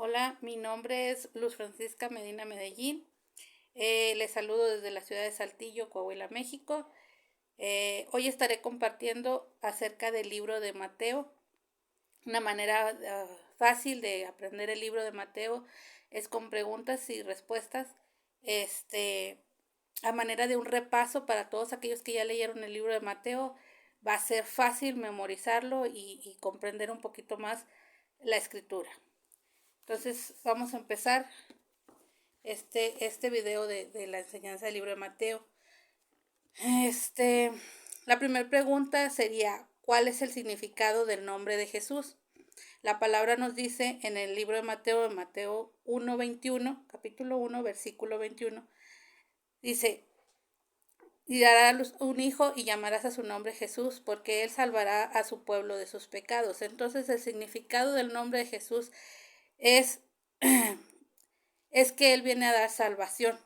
Hola, mi nombre es Luz Francisca Medina Medellín. Les saludo desde la ciudad de Saltillo, Coahuila, México. Hoy estaré compartiendo acerca del libro de Mateo. Una manera fácil de aprender el libro de Mateo es con preguntas y respuestas. A manera de un repaso para todos aquellos que ya leyeron el libro de Mateo, va a ser fácil memorizarlo y comprender un poquito más la escritura. Entonces vamos a empezar este video de la enseñanza del libro de Mateo. La primera pregunta sería, ¿cuál es el significado del nombre de Jesús? La palabra nos dice en el libro de Mateo 1:21, capítulo 1, versículo 21, dice, y darás un hijo y llamarás a su nombre Jesús, porque él salvará a su pueblo de sus pecados. Entonces el significado del nombre de Jesús es que él viene a dar salvación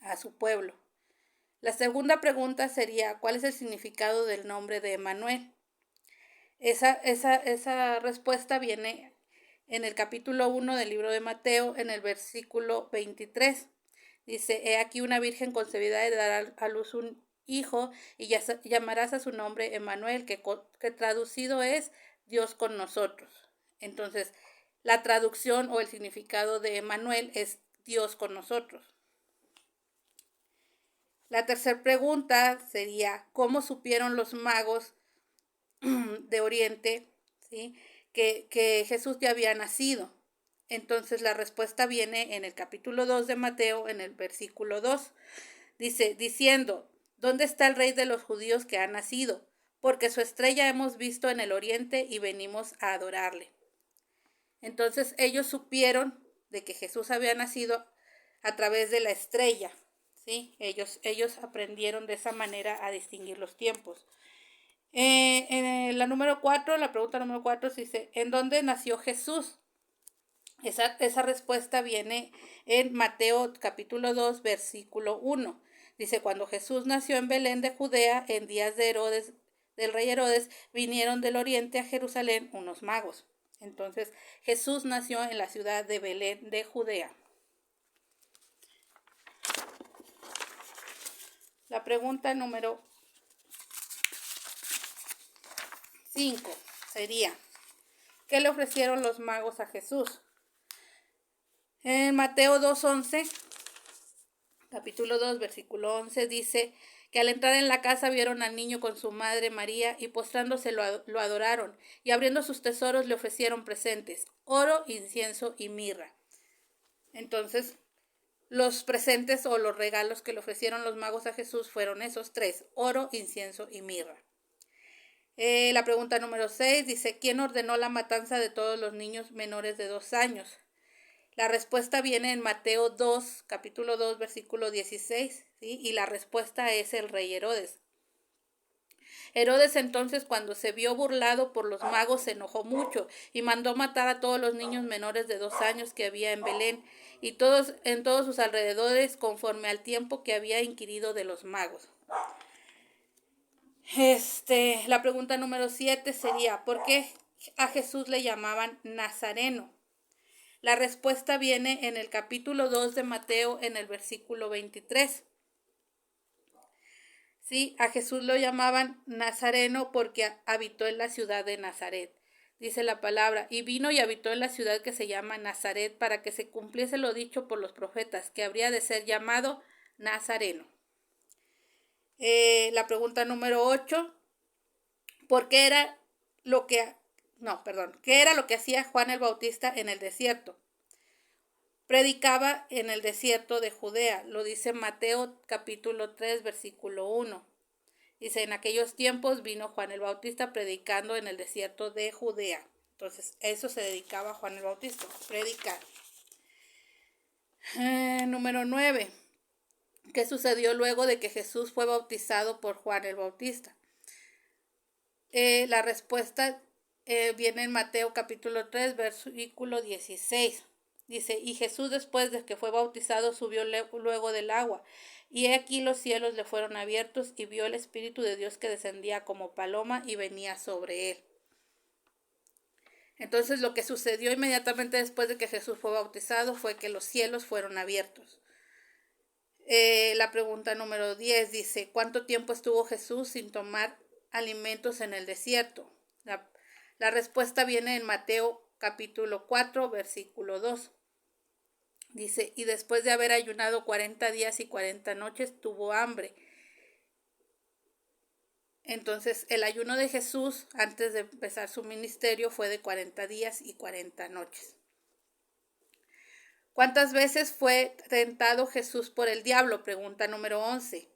a su pueblo. La segunda pregunta sería, ¿cuál es el significado del nombre de Emmanuel? Esa respuesta viene en el capítulo 1 del libro de Mateo, en el versículo 23. Dice, he aquí una virgen concebida y dará a luz un hijo y llamarás a su nombre Emmanuel, que traducido es Dios con nosotros. Entonces, la traducción o el significado de Emmanuel es Dios con nosotros. La tercera pregunta sería, ¿cómo supieron los magos de Oriente, ¿sí?, que Jesús ya había nacido? Entonces la respuesta viene en el capítulo 2 de Mateo, en el versículo 2. Dice, diciendo, ¿dónde está el rey de los judíos que ha nacido? Porque su estrella hemos visto en el oriente y venimos a adorarle. Entonces ellos supieron de que Jesús había nacido a través de la estrella, ¿sí? Ellos aprendieron de esa manera a distinguir los tiempos. En la pregunta número 4 dice, ¿en dónde nació Jesús? Esa respuesta viene en Mateo capítulo 2, versículo 1. Dice, cuando Jesús nació en Belén de Judea, en días del rey Herodes, vinieron del oriente a Jerusalén unos magos. Entonces, Jesús nació en la ciudad de Belén de Judea. La pregunta número 5 sería, ¿qué le ofrecieron los magos a Jesús? En Mateo 2:11, capítulo 2, versículo 11, dice que al entrar en la casa vieron al niño con su madre María y postrándose lo adoraron y abriendo sus tesoros le ofrecieron presentes, oro, incienso y mirra. Entonces, los presentes o los regalos que le ofrecieron los magos a Jesús fueron esos tres, oro, incienso y mirra. La pregunta número 6 dice, ¿quién ordenó la matanza de todos los niños menores de 2 años? La respuesta viene en Mateo 2, capítulo 2, versículo 16, ¿sí? Y la respuesta es el rey Herodes. Herodes entonces, cuando se vio burlado por los magos, se enojó mucho y mandó matar a todos los niños menores de 2 años que había en Belén y en todos sus alrededores, conforme al tiempo que había inquirido de los magos. La pregunta número 7 sería, ¿por qué a Jesús le llamaban Nazareno? La respuesta viene en el capítulo 2 de Mateo, en el versículo 23. Sí, a Jesús lo llamaban Nazareno porque habitó en la ciudad de Nazaret. Dice la palabra, y vino y habitó en la ciudad que se llama Nazaret para que se cumpliese lo dicho por los profetas, que habría de ser llamado Nazareno. La pregunta número 8, ¿qué era lo que hacía Juan el Bautista en el desierto? Predicaba en el desierto de Judea, lo dice Mateo capítulo 3, versículo 1. Dice, en aquellos tiempos vino Juan el Bautista predicando en el desierto de Judea. Entonces, eso se dedicaba a Juan el Bautista, predicar. Número 9. ¿Qué sucedió luego de que Jesús fue bautizado por Juan el Bautista? La respuesta viene en Mateo capítulo 3, versículo 16. Dice, y Jesús después de que fue bautizado subió luego del agua. Y he aquí los cielos le fueron abiertos y vio el Espíritu de Dios que descendía como paloma y venía sobre él. Entonces lo que sucedió inmediatamente después de que Jesús fue bautizado fue que los cielos fueron abiertos. La pregunta número 10 dice, ¿cuánto tiempo estuvo Jesús sin tomar alimentos en el desierto? La respuesta viene en Mateo capítulo 4, versículo 2. Dice, y después de haber ayunado 40 días y 40 noches, tuvo hambre. Entonces, el ayuno de Jesús antes de empezar su ministerio fue de 40 días y 40 noches. ¿Cuántas veces fue tentado Jesús por el diablo? Pregunta número 11.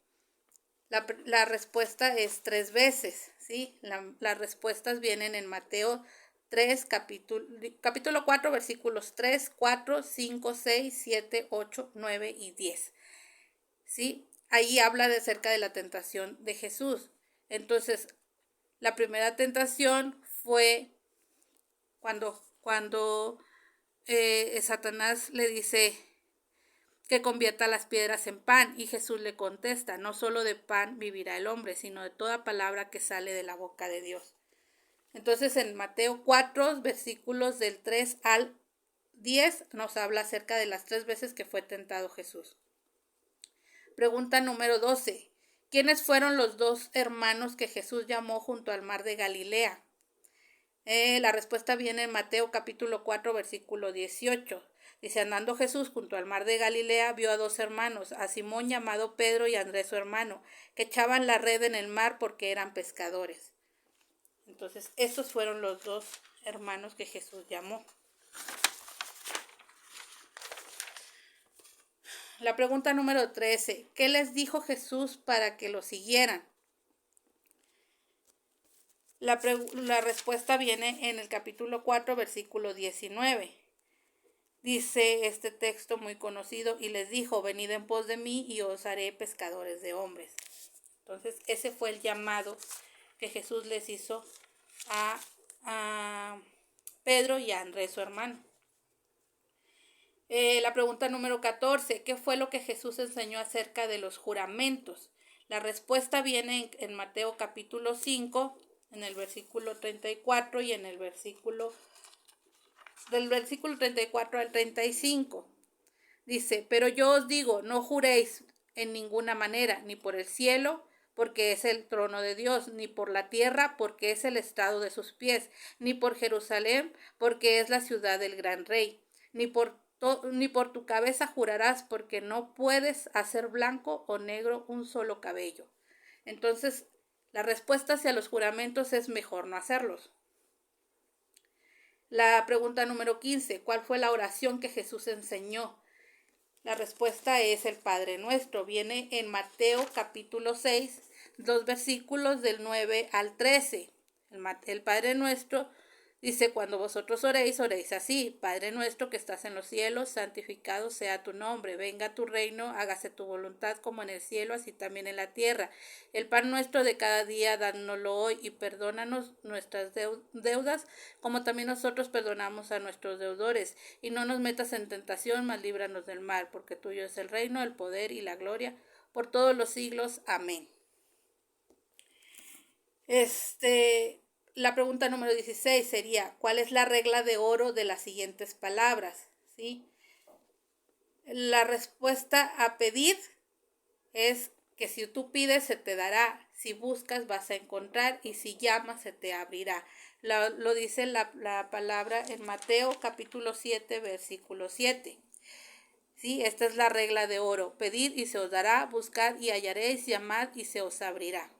La respuesta es 3 veces, ¿sí? Las respuestas vienen en Mateo 3, capítulo 4, versículos 3, 4, 5, 6, 7, 8, 9 y 10. ¿Sí? Ahí habla acerca de la tentación de Jesús. Entonces, la primera tentación fue cuando Satanás le dice que convierta las piedras en pan, y Jesús le contesta, no solo de pan vivirá el hombre, sino de toda palabra que sale de la boca de Dios. Entonces en Mateo 4, versículos del 3 al 10, nos habla acerca de las 3 veces que fue tentado Jesús. Pregunta número 12. ¿Quiénes fueron los 2 hermanos que Jesús llamó junto al mar de Galilea? La respuesta viene en Mateo capítulo 4, versículo 18. Dice, andando Jesús junto al mar de Galilea, vio a 2 hermanos, a Simón llamado Pedro y a Andrés su hermano, que echaban la red en el mar porque eran pescadores. Entonces, estos fueron los 2 hermanos que Jesús llamó. La pregunta número 13. ¿Qué les dijo Jesús para que lo siguieran? La respuesta viene en el capítulo 4, versículo 19. Dice este texto muy conocido, y les dijo, venid en pos de mí y os haré pescadores de hombres. Entonces, ese fue el llamado que Jesús les hizo a Pedro y a Andrés, su hermano. La pregunta número 14. ¿Qué fue lo que Jesús enseñó acerca de los juramentos? La respuesta viene en Mateo capítulo 5, en el versículo 34 y en el del versículo 34 al 35. Dice, pero yo os digo, no juréis en ninguna manera, ni por el cielo, porque es el trono de Dios, ni por la tierra, porque es el estrado de sus pies, ni por Jerusalén, porque es la ciudad del gran rey, ni por tu cabeza jurarás, porque no puedes hacer blanco o negro un solo cabello. Entonces, la respuesta hacia los juramentos es mejor no hacerlos. La pregunta número 15. ¿Cuál fue la oración que Jesús enseñó? La respuesta es el Padre Nuestro. Viene en Mateo capítulo 6, 2 versículos del 9 al 13. El Padre Nuestro dice, cuando vosotros oréis, oréis así. Padre nuestro que estás en los cielos, santificado sea tu nombre. Venga tu reino, hágase tu voluntad como en el cielo, así también en la tierra. El pan nuestro de cada día, dánoslo hoy, y perdónanos nuestras deudas, como también nosotros perdonamos a nuestros deudores. Y no nos metas en tentación, mas líbranos del mal, porque tuyo es el reino, el poder y la gloria, por todos los siglos. Amén. La pregunta número 16 sería, ¿cuál es la regla de oro de las siguientes palabras? ¿Sí? La respuesta a pedir es que si tú pides se te dará, si buscas vas a encontrar y si llamas se te abrirá. Lo dice la palabra en Mateo capítulo 7, versículo 7. ¿Sí? Esta es la regla de oro, pedid y se os dará, buscad y hallaréis, llamad y se os abrirá.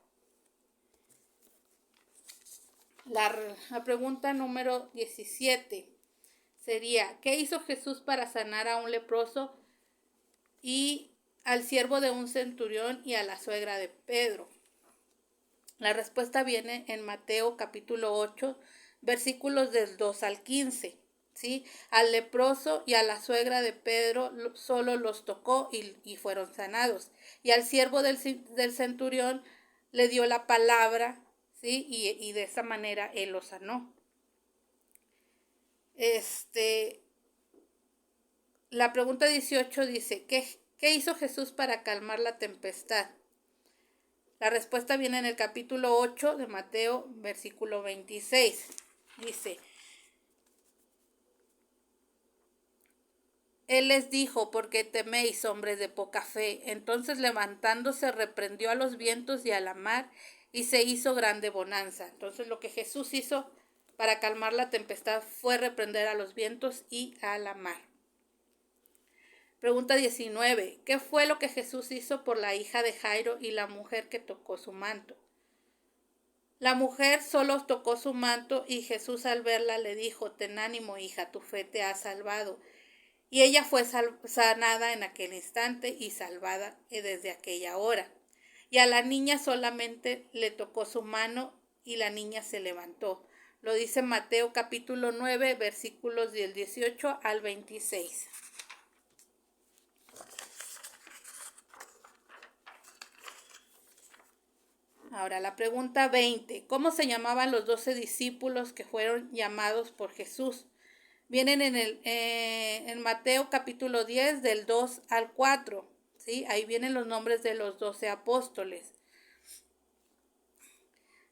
La pregunta número 17 sería, ¿qué hizo Jesús para sanar a un leproso y al siervo de un centurión y a la suegra de Pedro? La respuesta viene en Mateo capítulo 8, versículos del 2 al 15. ¿Sí? Al leproso y a la suegra de Pedro solo los tocó y fueron sanados. Y al siervo del centurión le dio la palabra, ¿sí? Y de esa manera él lo sanó. La pregunta 18 dice, ¿qué hizo Jesús para calmar la tempestad? La respuesta viene en el capítulo 8 de Mateo, versículo 26. Dice, Él les dijo: ¿por qué teméis, hombres de poca fe? Entonces, levantándose, reprendió a los vientos y a la mar, y se hizo grande bonanza. Entonces, lo que Jesús hizo para calmar la tempestad fue reprender a los vientos y a la mar. Pregunta 19. ¿Qué fue lo que Jesús hizo por la hija de Jairo y la mujer que tocó su manto? La mujer solo tocó su manto, y Jesús, al verla, le dijo: ten ánimo, hija, tu fe te ha salvado. Y ella fue sanada en aquel instante y salvada desde aquella hora. Y a la niña solamente le tocó su mano, y la niña se levantó. Lo dice Mateo capítulo 9, versículos del 18 al 26. Ahora la pregunta 20. ¿Cómo se llamaban los 12 discípulos que fueron llamados por Jesús? Vienen en Mateo capítulo 10 del 2 al 4. ¿Sí? Ahí vienen los nombres de los 12 apóstoles.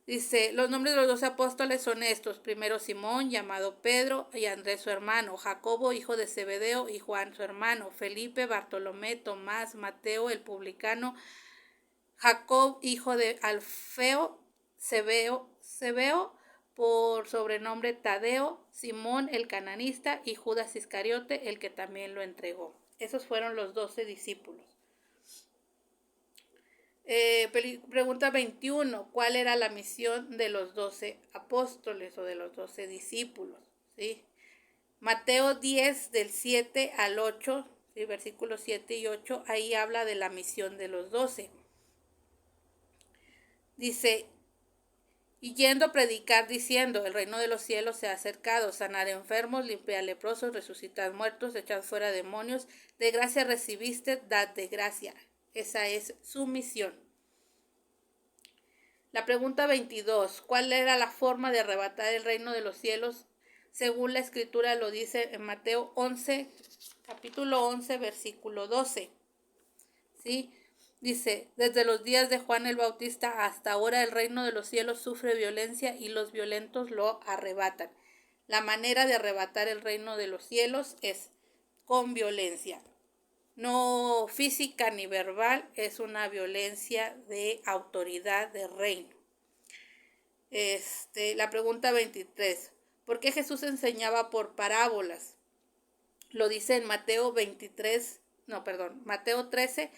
Dice, los nombres de los 12 apóstoles son estos: primero Simón, llamado Pedro, y Andrés su hermano, Jacobo, hijo de Zebedeo, y Juan su hermano, Felipe, Bartolomé, Tomás, Mateo el publicano, Jacob, hijo de Alfeo, Zebeo, por sobrenombre Tadeo, Simón el cananista, y Judas Iscariote, el que también lo entregó. Esos fueron los 12 discípulos. Pregunta 21. ¿Cuál era la misión de los 12 apóstoles o de los 12 discípulos? ¿Sí? Mateo 10 del 7 al 8, ¿sí? Versículos 7 y 8, ahí habla de la misión de los 12. Dice: y yendo a predicar, diciendo: el reino de los cielos se ha acercado, sanar enfermos, limpiar leprosos, resucitar muertos, echar fuera demonios, de gracia recibiste, dad de gracia. Esa es su misión. La pregunta 22. ¿Cuál era la forma de arrebatar el reino de los cielos? Según la escritura lo dice en Mateo 11, capítulo 11, versículo 12. ¿Sí? Dice: desde los días de Juan el Bautista hasta ahora el reino de los cielos sufre violencia y los violentos lo arrebatan. La manera de arrebatar el reino de los cielos es con violencia. No física ni verbal, es una violencia de autoridad de reino. La pregunta 23. ¿Por qué Jesús enseñaba por parábolas? Lo dice en Mateo 13,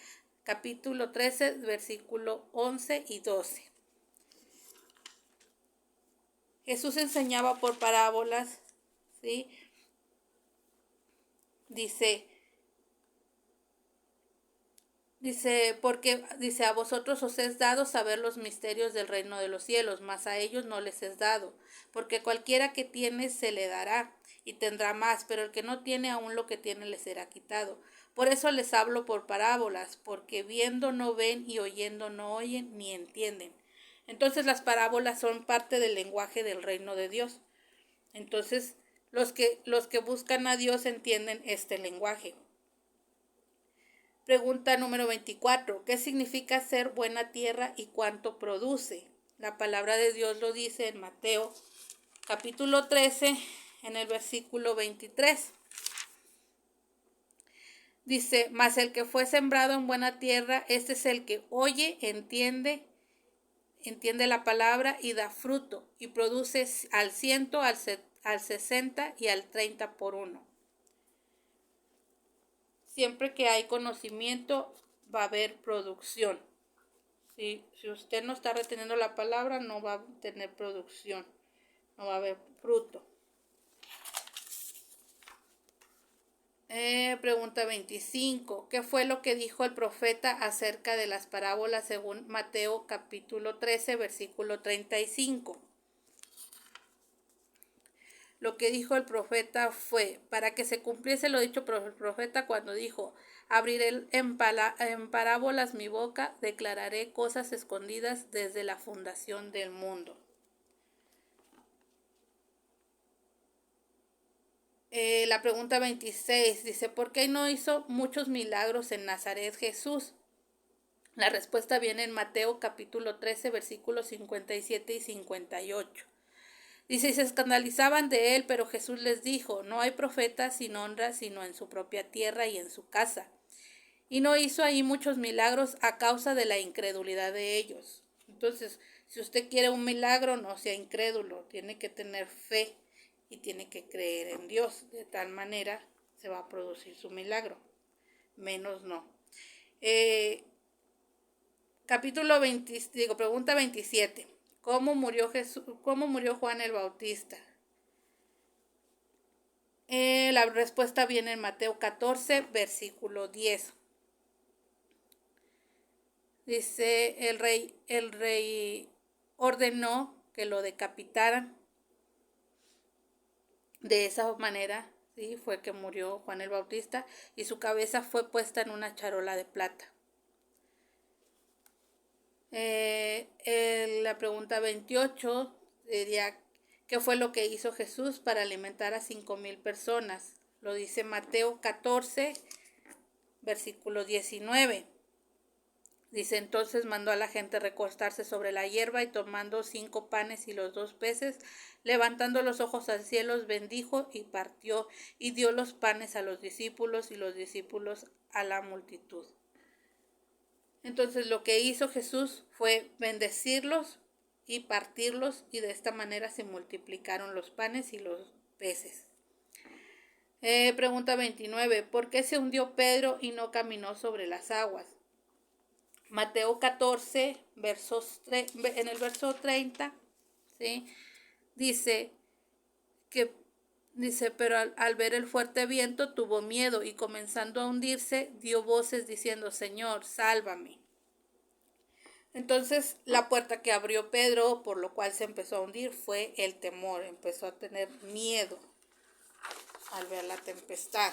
capítulo 13, versículo 11 y 12. Jesús enseñaba por parábolas, ¿sí? Dice, porque dice: a vosotros os es dado saber los misterios del reino de los cielos, mas a ellos no les es dado, porque cualquiera que tiene se le dará y tendrá más, pero el que no tiene, aún lo que tiene le será quitado. Por eso les hablo por parábolas, porque viendo no ven y oyendo no oyen ni entienden. Entonces las parábolas son parte del lenguaje del reino de Dios. Entonces los que buscan a Dios entienden este lenguaje. Pregunta número 24. ¿Qué significa ser buena tierra y cuánto produce? La palabra de Dios lo dice en Mateo capítulo 13, en el versículo 23. Dice: mas el que fue sembrado en buena tierra, este es el que oye, entiende la palabra y da fruto, y produce al 100, al 60 y al 30 por uno. Siempre que hay conocimiento va a haber producción. Si usted no está reteniendo la palabra, no va a tener producción, no va a haber fruto. Pregunta 25. ¿Qué fue lo que dijo el profeta acerca de las parábolas según Mateo capítulo 13, versículo 35? Lo que dijo el profeta fue: para que se cumpliese lo dicho por el profeta cuando dijo: abriré en parábolas mi boca, declararé cosas escondidas desde la fundación del mundo. La pregunta 26 dice: ¿por qué no hizo muchos milagros en Nazaret Jesús? La respuesta viene en Mateo capítulo 13, versículos 57 y 58. Dice, y se escandalizaban de él, pero Jesús les dijo, no hay profeta sin honra sino en su propia tierra y en su casa. Y no hizo ahí muchos milagros a causa de la incredulidad de ellos. Entonces, si usted quiere un milagro, no sea incrédulo, tiene que tener fe y tiene que creer en Dios. De tal manera se va a producir su milagro. Menos no. Pregunta 27. ¿Cómo murió Juan el Bautista? La respuesta viene en Mateo 14, versículo 10. Dice, el rey ordenó que lo decapitaran. De esa manera, ¿sí? Fue que murió Juan el Bautista y su cabeza fue puesta en una charola de plata. La pregunta 28 diría, ¿qué fue lo que hizo Jesús para alimentar a 5,000 personas? Lo dice Mateo 14, versículo 19. Dice, entonces mandó a la gente recostarse sobre la hierba y tomando 5 panes y los 2 peces, levantando los ojos al cielo, bendijo y partió y dio los panes a los discípulos y los discípulos a la multitud. Entonces lo que hizo Jesús fue bendecirlos y partirlos y de esta manera se multiplicaron los panes y los peces. Pregunta 29. ¿Por qué se hundió Pedro y no caminó sobre las aguas? Mateo 14, en el verso 30, ¿sí? Dice, pero al ver el fuerte viento tuvo miedo y comenzando a hundirse dio voces diciendo, Señor, sálvame. Entonces la puerta que abrió Pedro, por lo cual se empezó a hundir, fue el temor, empezó a tener miedo al ver la tempestad.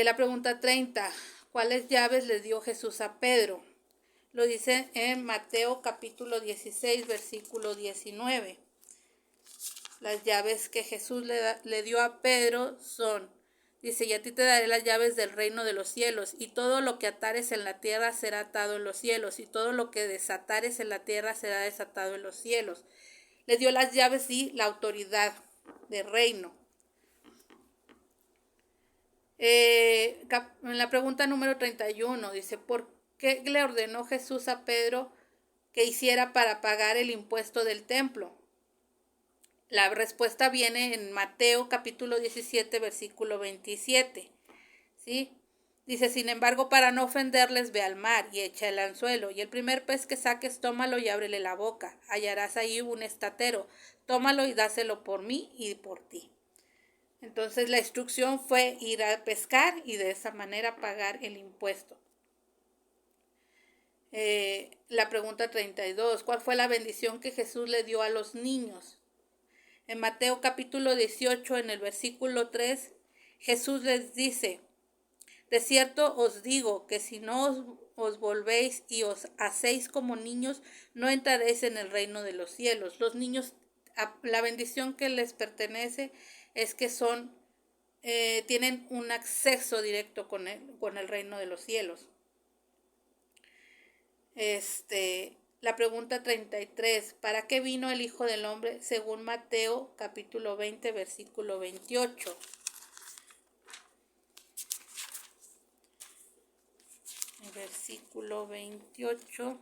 La pregunta 30, ¿cuáles llaves le dio Jesús a Pedro? Lo dice en Mateo capítulo 16, versículo 19. Las llaves que Jesús le dio a Pedro son, dice, y a ti te daré las llaves del reino de los cielos, y todo lo que atares en la tierra será atado en los cielos, y todo lo que desatares en la tierra será desatado en los cielos. Le dio las llaves y la autoridad del reino. En la pregunta número 31 dice, ¿por qué le ordenó Jesús a Pedro que hiciera para pagar el impuesto del templo? La respuesta viene en Mateo capítulo 17, versículo 27. ¿Sí? Dice, sin embargo, para no ofenderles, ve al mar y echa el anzuelo, y el primer pez que saques, tómalo y ábrele la boca. Hallarás ahí un estatero, tómalo y dáselo por mí y por ti. Entonces la instrucción fue ir a pescar y de esa manera pagar el impuesto. La pregunta 32, ¿cuál fue la bendición que Jesús le dio a los niños? En Mateo capítulo 18, en el versículo 3, Jesús les dice, de cierto os digo que si no os volvéis y os hacéis como niños, no entraréis en el reino de los cielos. Los niños, la bendición que les pertenece es que tienen un acceso directo con el reino de los cielos. La pregunta 33, ¿para qué vino el Hijo del Hombre? Según Mateo capítulo 20, versículo 28. El versículo 28.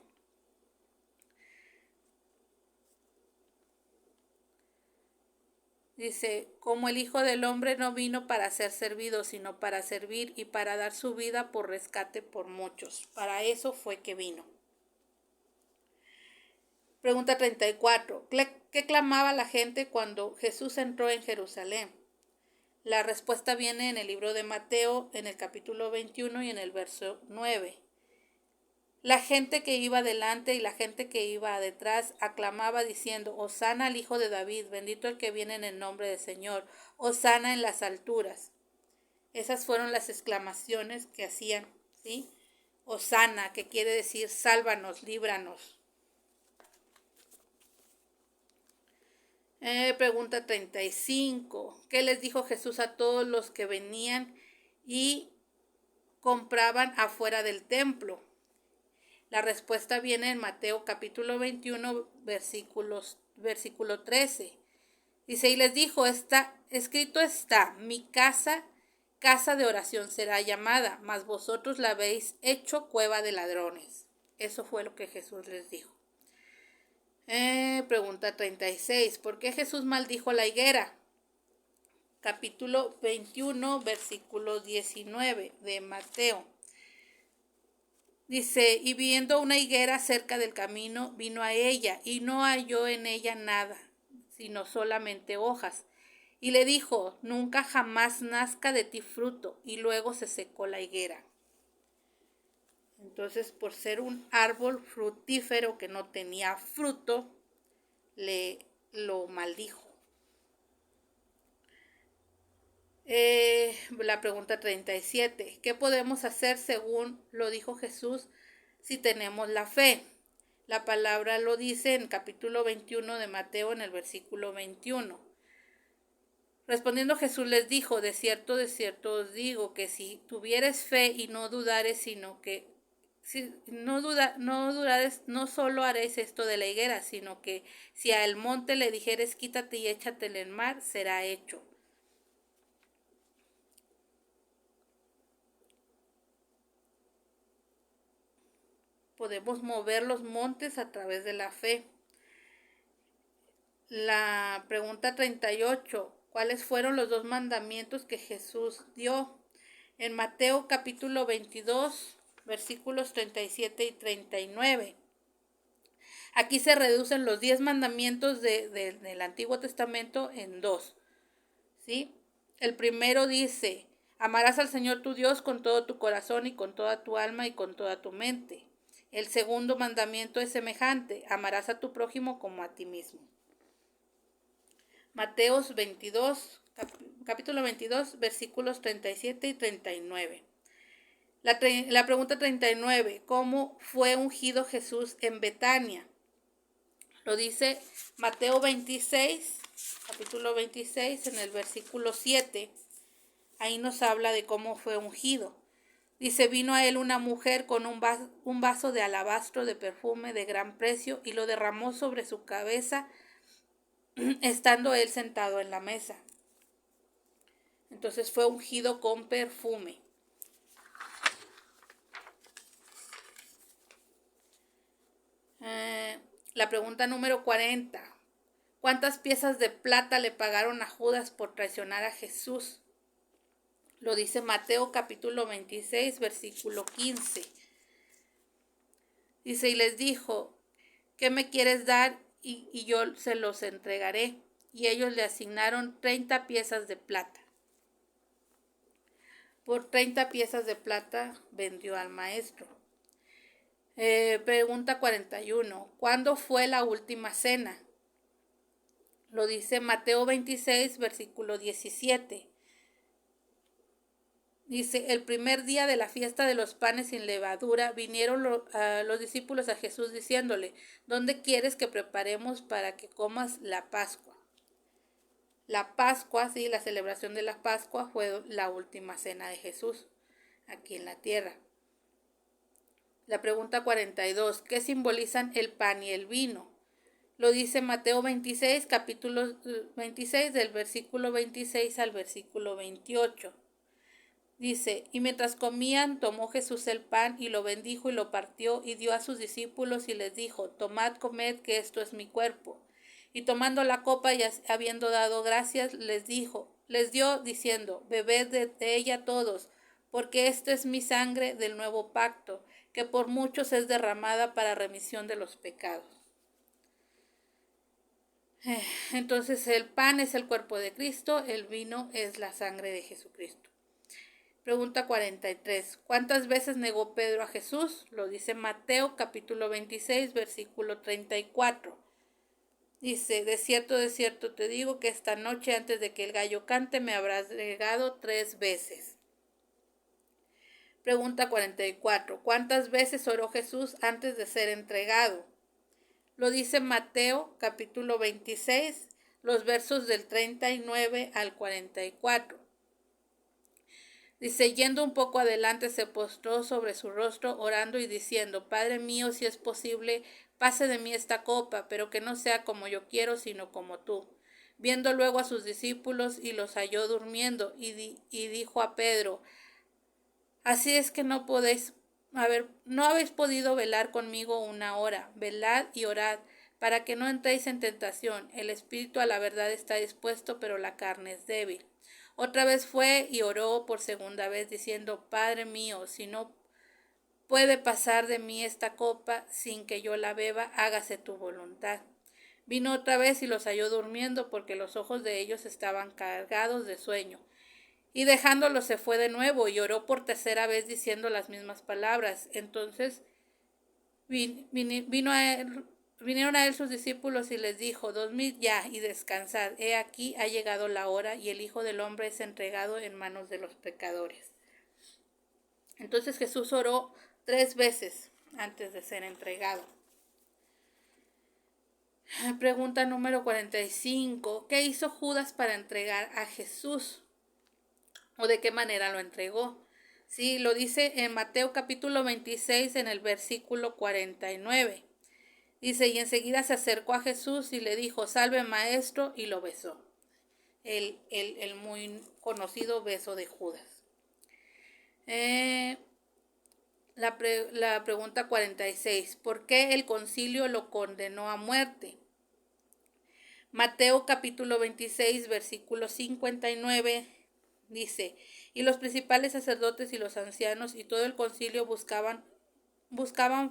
Dice, como el Hijo del Hombre no vino para ser servido, sino para servir y para dar su vida por rescate por muchos. Para eso fue que vino. Pregunta 34. ¿Qué clamaba la gente cuando Jesús entró en Jerusalén? La respuesta viene en el libro de Mateo, en el capítulo 21 y en el verso 9. La gente que iba delante y la gente que iba detrás aclamaba diciendo, Hosana al Hijo de David, bendito el que viene en el nombre del Señor, Hosana en las alturas. Esas fueron las exclamaciones que hacían, ¿sí? Hosana, que quiere decir sálvanos, líbranos. Pregunta 35. ¿Qué les dijo Jesús a todos los que venían y compraban afuera del templo? La respuesta viene en Mateo capítulo 21, versículo 13. Dice, y les dijo, escrito está, mi casa, casa de oración será llamada, mas vosotros la habéis hecho cueva de ladrones. Eso fue lo que Jesús les dijo. Pregunta 36. ¿Por qué Jesús maldijo la higuera? Capítulo 21, versículo 19 de Mateo. Dice, y viendo una higuera cerca del camino, vino a ella, y no halló en ella nada, sino solamente hojas. Y le dijo, nunca jamás nazca de ti fruto. Y luego se secó la higuera. Entonces, por ser un árbol fructífero que no tenía fruto, lo maldijo. La pregunta 37. ¿Qué podemos hacer según lo dijo Jesús si tenemos la fe? La palabra lo dice en capítulo 21 de Mateo en el versículo 21. Respondiendo Jesús les dijo, de cierto os digo, que si tuvieres fe y no dudares, sino que si no dudares, no solo haréis esto de la higuera, sino que si al monte le dijeres quítate y échate en el mar, será hecho. Podemos mover los montes a través de la fe. La pregunta 38. ¿Cuáles fueron los 2 mandamientos que Jesús dio? En Mateo capítulo 22, versículos 37 y 39. Aquí se reducen los 10 mandamientos del Antiguo Testamento en 2. ¿Sí? El primero dice, amarás al Señor tu Dios con todo tu corazón y con toda tu alma y con toda tu mente. El segundo mandamiento es semejante, amarás a tu prójimo como a ti mismo. Mateos 22, capítulo 22, versículos 37 y 39. La pregunta 39, ¿cómo fue ungido Jesús en Betania? Lo dice Mateo 26, capítulo 26, en el versículo 7. Ahí nos habla de cómo fue ungido. Dice, vino a él una mujer con un vaso de alabastro de perfume de gran precio y lo derramó sobre su cabeza, estando él sentado en la mesa. Entonces fue ungido con perfume. La pregunta número 40. ¿Cuántas piezas de plata le pagaron a Judas por traicionar a Jesús? Lo dice Mateo capítulo 26, versículo 15. Dice, y les dijo, ¿qué me quieres dar? Y yo se los entregaré. Y ellos le asignaron 30 piezas de plata. Por 30 piezas de plata vendió al maestro. Pregunta 41. ¿Cuándo fue la última cena? Lo dice Mateo 26, versículo 17. Dice, el primer día de la fiesta de los panes sin levadura, vinieron los discípulos a Jesús diciéndole, ¿dónde quieres que preparemos para que comas la Pascua? La Pascua, sí, la celebración de la Pascua fue la última cena de Jesús aquí en la tierra. La pregunta 42, ¿qué simbolizan el pan y el vino? Lo dice Mateo 26, capítulo 26, del versículo 26 al versículo 28. Dice, y mientras comían, tomó Jesús el pan y lo bendijo y lo partió y dio a sus discípulos y les dijo, tomad, comed, que esto es mi cuerpo. Y tomando la copa y habiendo dado gracias, les dio diciendo, bebed de ella todos, porque esta es mi sangre del nuevo pacto, que por muchos es derramada para remisión de los pecados. Entonces el pan es el cuerpo de Cristo, el vino es la sangre de Jesucristo. Pregunta 43. ¿Cuántas veces negó Pedro a Jesús? Lo dice Mateo capítulo 26, versículo 34. Dice, de cierto te digo que esta noche antes de que el gallo cante me habrás negado 3 veces. Pregunta 44. ¿Cuántas veces oró Jesús antes de ser entregado? Lo dice Mateo capítulo 26, los versos del 39 al 44. Dice, yendo un poco adelante, se postró sobre su rostro, orando y diciendo, Padre mío, si es posible, pase de mí esta copa, pero que no sea como yo quiero, sino como tú. Viendo luego a sus discípulos y los halló durmiendo, y dijo a Pedro, así es que no habéis podido velar conmigo una hora, velad y orad, para que no entréis en tentación. El espíritu a la verdad está dispuesto, pero la carne es débil. Otra vez fue y oró por segunda vez, diciendo, Padre mío, si no puede pasar de mí esta copa sin que yo la beba, hágase tu voluntad. Vino otra vez y los halló durmiendo, porque los ojos de ellos estaban cargados de sueño. Y dejándolos se fue de nuevo y oró por tercera vez diciendo las mismas palabras. Entonces vinieron a él sus discípulos y les dijo, dormid ya y descansad. He aquí ha llegado la hora y el Hijo del Hombre es entregado en manos de los pecadores. Entonces Jesús oró 3 veces antes de ser entregado. Pregunta número 45. ¿Qué hizo Judas para entregar a Jesús? ¿O de qué manera lo entregó? Sí, lo dice en Mateo capítulo 26 en el versículo 49. Dice, y enseguida se acercó a Jesús y le dijo, salve maestro, y lo besó. El muy conocido beso de Judas. La pregunta 46. ¿Por qué el concilio lo condenó a muerte? Mateo capítulo 26, versículo 59 dice, y los principales sacerdotes y los ancianos y todo el concilio buscaban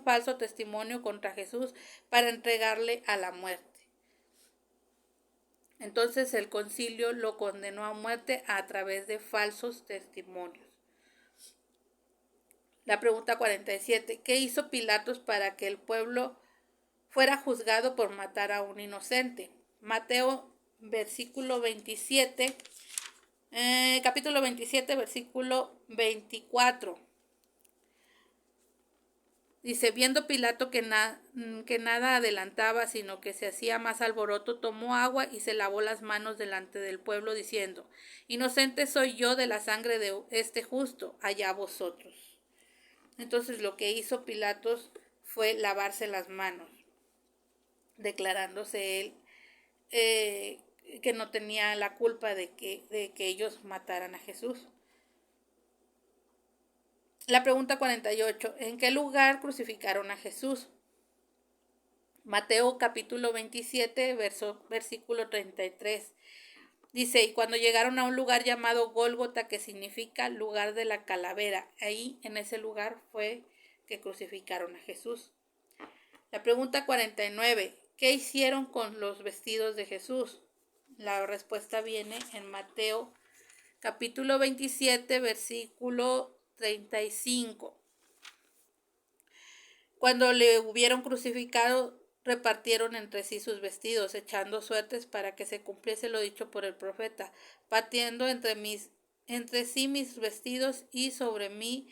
falso testimonio contra Jesús para entregarle a la muerte. Entonces el concilio lo condenó a muerte a través de falsos testimonios. La pregunta 47. ¿Qué hizo Pilatos para que el pueblo fuera juzgado por matar a un inocente? Mateo versículo 27, capítulo 27, versículo 24. Dice, viendo Pilato que nada adelantaba, sino que se hacía más alboroto, tomó agua y se lavó las manos delante del pueblo, diciendo, inocente soy yo de la sangre de este justo, allá vosotros. Entonces lo que hizo Pilatos fue lavarse las manos, declarándose él que no tenía la culpa de que ellos mataran a Jesús. La pregunta 48. ¿En qué lugar crucificaron a Jesús? Mateo capítulo 27, versículo 33. Dice, y cuando llegaron a un lugar llamado Gólgota, que significa lugar de la calavera, ahí en ese lugar fue que crucificaron a Jesús. La pregunta 49. ¿Qué hicieron con los vestidos de Jesús? La respuesta viene en Mateo capítulo 27, versículo 35. Cuando le hubieron crucificado, repartieron entre sí sus vestidos, echando suertes para que se cumpliese lo dicho por el profeta, partiendo entre sí mis vestidos y sobre mi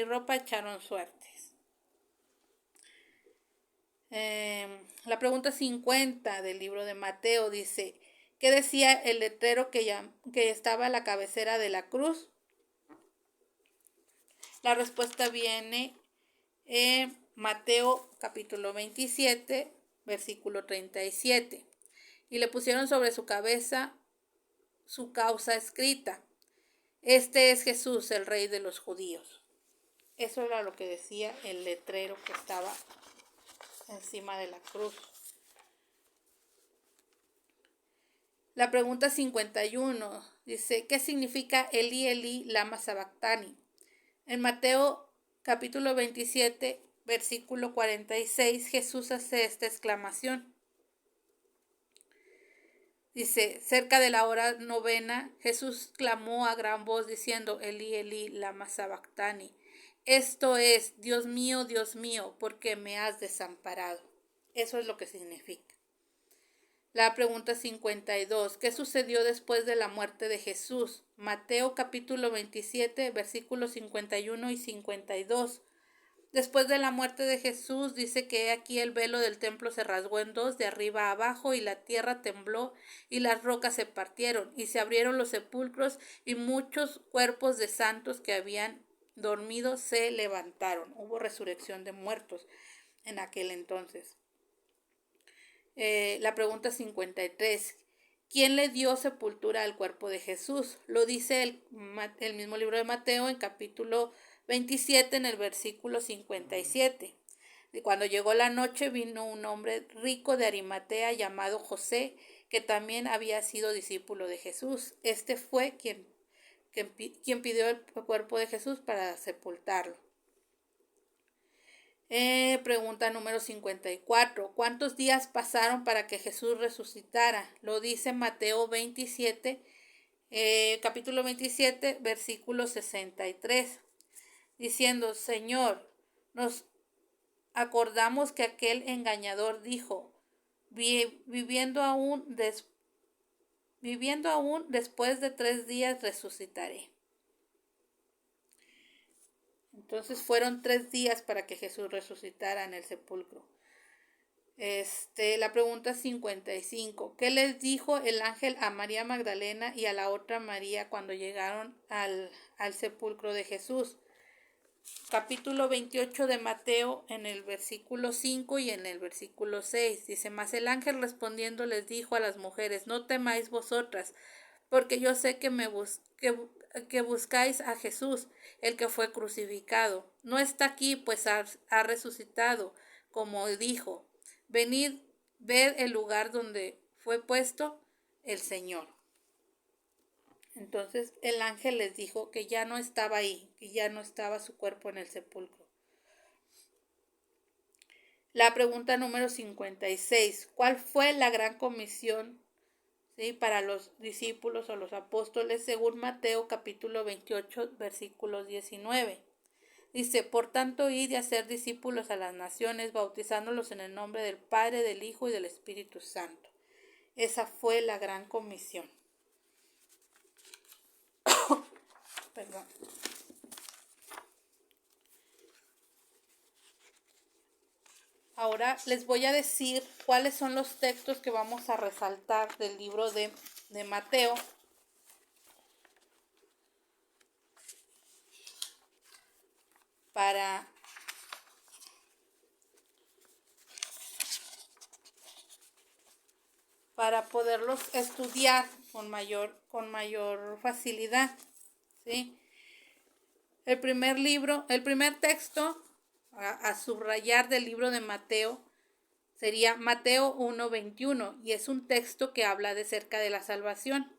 ropa echaron suertes. La pregunta 50 del libro de Mateo dice, ¿qué decía el letrero que estaba a la cabecera de la cruz? La respuesta viene en Mateo capítulo 27, versículo 37. Y le pusieron sobre su cabeza su causa escrita. Este es Jesús, el Rey de los judíos. Eso era lo que decía el letrero que estaba encima de la cruz. La pregunta 51 dice, ¿qué significa Eli, Eli, lama sabactani? En Mateo capítulo 27, versículo 46, Jesús hace esta exclamación. Dice, cerca de la hora 9, Jesús clamó a gran voz diciendo, Eli, Eli, lama sabactani. Esto es, Dios mío, ¿por qué me has desamparado? Eso es lo que significa. La pregunta 52. ¿Qué sucedió después de la muerte de Jesús? Mateo capítulo 27, versículos 51 y 52. Después de la muerte de Jesús, dice que aquí el velo del templo se rasgó en dos, de arriba a abajo, y la tierra tembló, y las rocas se partieron, y se abrieron los sepulcros, y muchos cuerpos de santos que habían dormido se levantaron. Hubo resurrección de muertos en aquel entonces. La pregunta 53. ¿Quién le dio sepultura al cuerpo de Jesús? Lo dice el mismo libro de Mateo en capítulo 27 en el versículo 57. Y cuando llegó la noche vino un hombre rico de Arimatea llamado José, que también había sido discípulo de Jesús. Este fue quien pidió el cuerpo de Jesús para sepultarlo. Pregunta número 54. ¿Cuántos días pasaron para que Jesús resucitara? Lo dice Mateo 27, capítulo 27, versículo 63. Diciendo, Señor, nos acordamos que aquel engañador dijo, viviendo aún después de 3 días resucitaré. Entonces fueron 3 días para que Jesús resucitara en el sepulcro. La pregunta 55. ¿Qué les dijo el ángel a María Magdalena y a la otra María cuando llegaron al sepulcro de Jesús? Capítulo 28 de Mateo en el versículo 5 y en el versículo 6. Dice, mas el ángel respondiendo les dijo a las mujeres, no temáis vosotras, porque yo sé que buscáis a Jesús, el que fue crucificado. No está aquí, pues ha resucitado, como dijo. Venid, ved el lugar donde fue puesto el Señor. Entonces el ángel les dijo que ya no estaba ahí, que ya no estaba su cuerpo en el sepulcro. La pregunta número 56. ¿Cuál fue la gran comisión, ¿sí?, para los discípulos o los apóstoles según Mateo capítulo 28 versículos 19? Dice, por tanto, id y hacer discípulos a las naciones, bautizándolos en el nombre del Padre, del Hijo y del Espíritu Santo. Esa fue la gran comisión. Perdón. Ahora les voy a decir cuáles son los textos que vamos a resaltar del libro de Mateo. Para poderlos estudiar con mayor facilidad, ¿sí? El primer texto a subrayar del libro de Mateo sería Mateo 1:21, y es un texto que habla acerca de la salvación.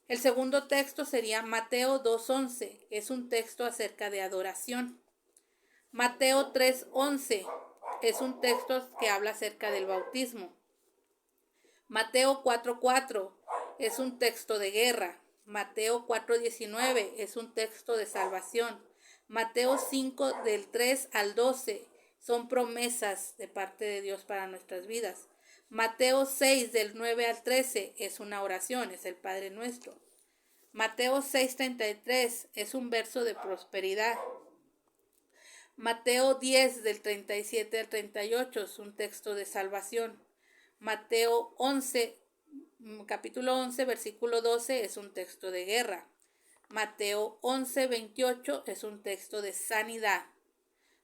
El segundo texto sería Mateo 2:11, que es un texto acerca de adoración. Mateo 3:11 es un texto que habla acerca del bautismo. Mateo 4:4 es un texto de guerra. Mateo 4:19 es un texto de salvación. Mateo 5 del 3 al 12 son promesas de parte de Dios para nuestras vidas. Mateo 6 del 9 al 13 es una oración, es el Padre Nuestro. Mateo 6:33 es un verso de prosperidad. Mateo 10 del 37 al 38 es un texto de salvación. Mateo 11, capítulo 11, versículo 12 es un texto de guerra. Mateo 11:28 es un texto de sanidad.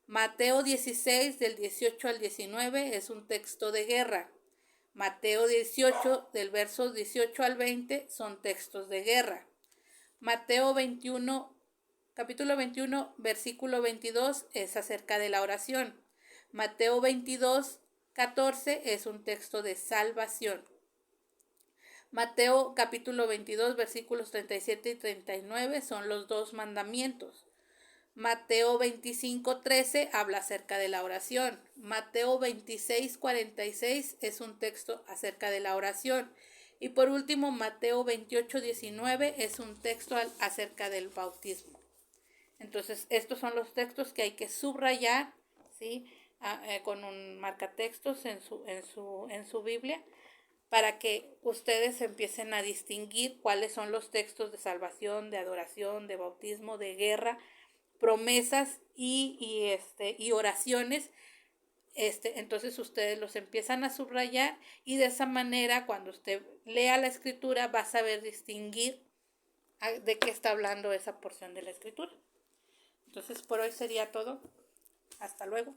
Mateo 16 del 18 al 19 es un texto de guerra. Mateo 18 del verso 18 al 20 son textos de guerra. Mateo 21, capítulo 21, versículo 22 es acerca de la oración. Mateo 22:14 es un texto de salvación. Mateo capítulo 22 versículos 37 y 39 son los 2 mandamientos. Mateo 25:13 habla acerca de la oración. Mateo 26:46 es un texto acerca de la oración. Y por último, Mateo 28:19 es un texto acerca del bautismo. Entonces, estos son los textos que hay que subrayar, ¿sí?, con un marcatextos en su Biblia, para que ustedes empiecen a distinguir cuáles son los textos de salvación, de adoración, de bautismo, de guerra, promesas y oraciones. Entonces ustedes los empiezan a subrayar y de esa manera cuando usted lea la escritura va a saber distinguir de qué está hablando esa porción de la escritura. Entonces por hoy sería todo. Hasta luego.